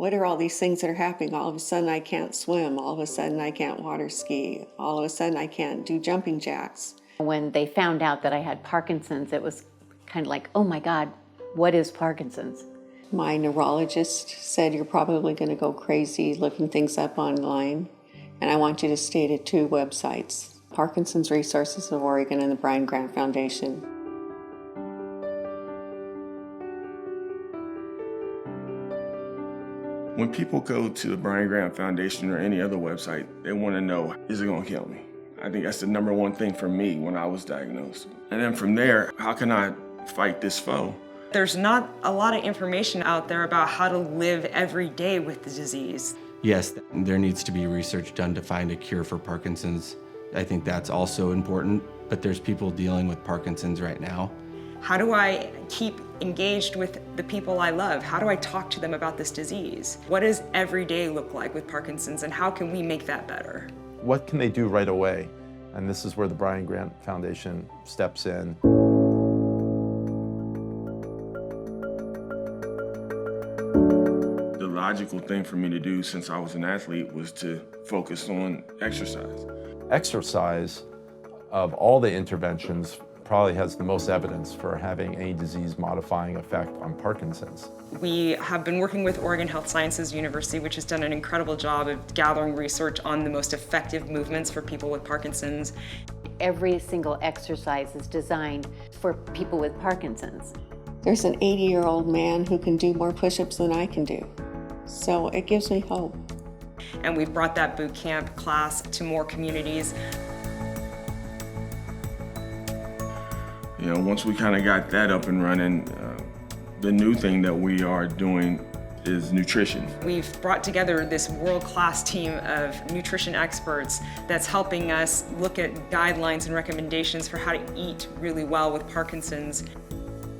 what are all these things that are happening? All of a sudden I can't swim. All of a sudden I can't water ski. All of a sudden I can't do jumping jacks. When they found out that I had Parkinson's, it was kind of like, oh my God, what is Parkinson's? My neurologist said, you're probably going to go crazy looking things up online, and I want you to stay to 2 websites, Parkinson's Resources of Oregon and the Brian Grant Foundation. When people go to the Brian Grant Foundation or any other website, they want to know, is it going to kill me? I think that's the number one thing for me when I was diagnosed. And then from there, how can I fight this foe? There's not a lot of information out there about how to live every day with the disease. Yes, there needs to be research done to find a cure for Parkinson's. I think that's also important, but there's people dealing with Parkinson's right now. How do I keep engaged with the people I love? How do I talk to them about this disease? What does every day look like with Parkinson's, and how can we make that better? What can they do right away? And this is where the Brian Grant Foundation steps in. The logical thing for me to do since I was an athlete was to focus on exercise. Exercise, of all the interventions, probably has the most evidence for having any disease-modifying effect on Parkinson's. We have been working with Oregon Health Sciences University, which has done an incredible job of gathering research on the most effective movements for people with Parkinson's. Every single exercise is designed for people with Parkinson's. There's an 80-year-old man who can do more push-ups than I can do. So it gives me hope. And we've brought that boot camp class to more communities. You know, once we kind of got that up and running, the new thing that we are doing is nutrition. We've brought together this world-class team of nutrition experts that's helping us look at guidelines and recommendations for how to eat really well with Parkinson's.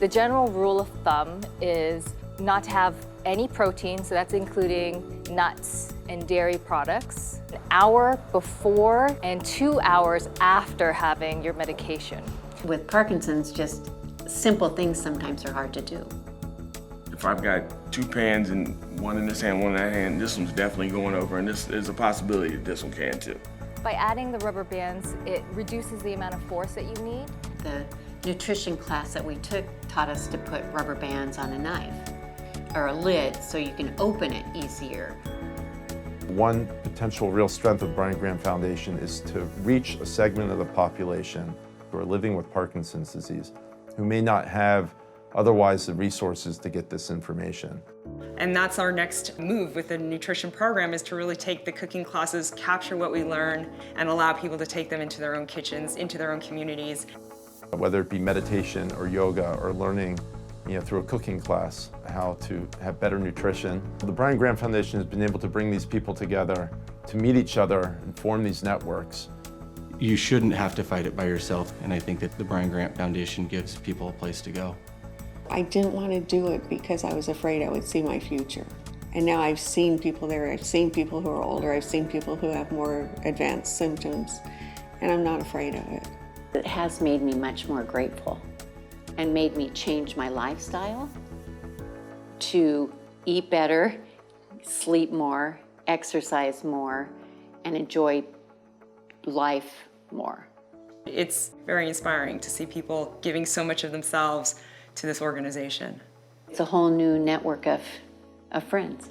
The general rule of thumb is not to have any protein, so that's including nuts and dairy products, an hour before and 2 hours after having your medication. With Parkinson's, just simple things sometimes are hard to do. If I've got 2 pans and one in this hand, one in that hand, this one's definitely going over, and there's a possibility that this one can too. By adding the rubber bands, it reduces the amount of force that you need. The nutrition class that we took taught us to put rubber bands on a knife or a lid so you can open it easier. One potential real strength of the Brian Grant Foundation is to reach a segment of the population who are living with Parkinson's disease, who may not have otherwise the resources to get this information. And that's our next move with the nutrition program, is to really take the cooking classes, capture what we learn, and allow people to take them into their own kitchens, into their own communities. Whether it be meditation or yoga or learning through a cooking class how to have better nutrition. The Brian Grant Foundation has been able to bring these people together to meet each other and form these networks. You shouldn't have to fight it by yourself, and I think that the Brian Grant Foundation gives people a place to go. I didn't want to do it because I was afraid I would see my future. And now I've seen people there, I've seen people who are older, I've seen people who have more advanced symptoms, and I'm not afraid of it. It has made me much more grateful and made me change my lifestyle to eat better, sleep more, exercise more, and enjoy life more. It's very inspiring to see people giving so much of themselves to this organization. It's a whole new network of friends.